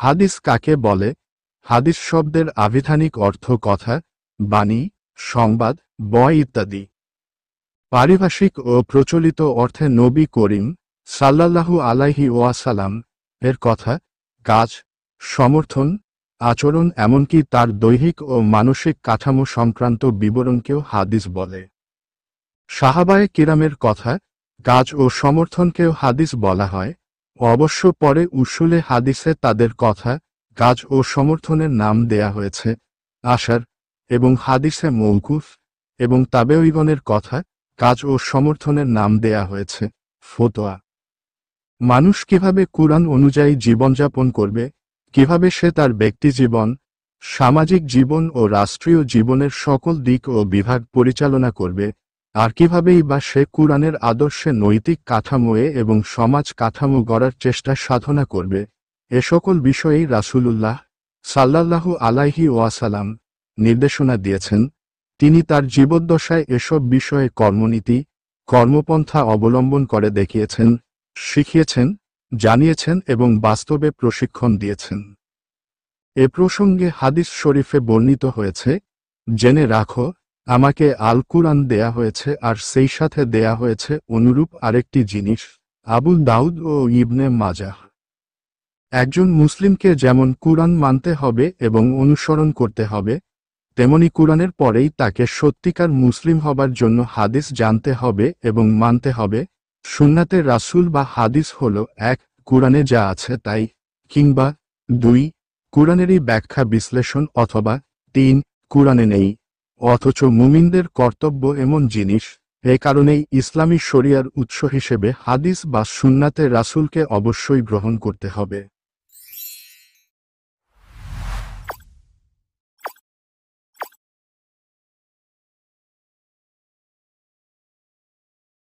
হাদিস কাকে বলে? হাদিস শব্দের আবিধানিক অর্থ কথা, বাণী, সংবাদ, বয় ইত্যাদি। পারিভাষিক ও প্রচলিত অর্থে নবী করিম সাল্লাল্লাহু আলাইহি ওয়াসাল্লাম এর কথা, কাজ, সমর্থন, আচরণ এমনকি তার দৈহিক ও মানসিক কাঠামো সংক্রান্ত বিবরণকেও হাদিস বলে। সাহাবায়ে কিরামের কথা, কাজ ও সমর্থনকেও হাদিস বলা হয়। অবশ্য পরে উসুলে হাদিসে তাদের কথা, কাজ ও সমর্থনের নাম দেয়া হয়েছে আসার, এবং হাদিসে মৌকুফ এবং তাবেঈগণের কথা, কাজ ও সমর্থনের নাম দেয়া হয়েছে ফতোয়া। মানুষ কিভাবে কুরআন অনুযায়ী জীবনযাপন করবে, কিভাবে সে তার ব্যক্তিজীবন, সামাজিক জীবন ও রাষ্ট্রীয় জীবনের সকল দিক ও বিভাগ পরিচালনা করবে, আর কিভাবেই বা সে কুরআনের আদর্শে নৈতিক কাঠামোয়ে এবং সমাজ কাঠামো গড়ার চেষ্টা সাধনা করবে, এ সকল বিষয়েই রাসূলুল্লাহ সাল্লাল্লাহু আলাইহি ওয়াসাল্লাম নির্দেশনা দিয়েছেন। তিনি তার জীবদ্দশায় এসব বিষয়ে কর্মনীতি, কর্মপন্থা অবলম্বন করে দেখিয়েছেন, শিখিয়েছেন, জানিয়েছেন এবং বাস্তবে প্রশিক্ষণ দিয়েছেন। এ প্রসঙ্গে হাদিস শরীফে বর্ণিত হয়েছে, জেনে রাখো, আমাকে আল কুরআন দেয়া হয়েছে আর সেই সাথে দেয়া হয়েছে অনুরূপ আরেকটি জিনিস। আবু দাউদ ও ইবনে মাজাহ। একজন মুসলিমকে যেমন কুরআন মানতে হবে এবং অনুসরণ করতে হবে, তেমনি কুরআনের পরেই তাকে সত্যিকার মুসলিম হবার জন্য হাদিস জানতে হবে এবং মানতে হবে। সুন্নাতে রাসূল বা হাদিস হল ১. কুরআনে যা আছে তাই, কিংবা ২. কুরআনেরই ব্যাখ্যা বিশ্লেষণ, অথবা ৩. কুরআনে নেই অথচ মুমিনদের কর্তব্য এমন জিনিস। এ কারণেই ইসলামী শরিয়ার উৎস হিসেবে হাদিস বা সুন্নাতে রাসূলকে অবশ্যই গ্রহণ করতে হবে।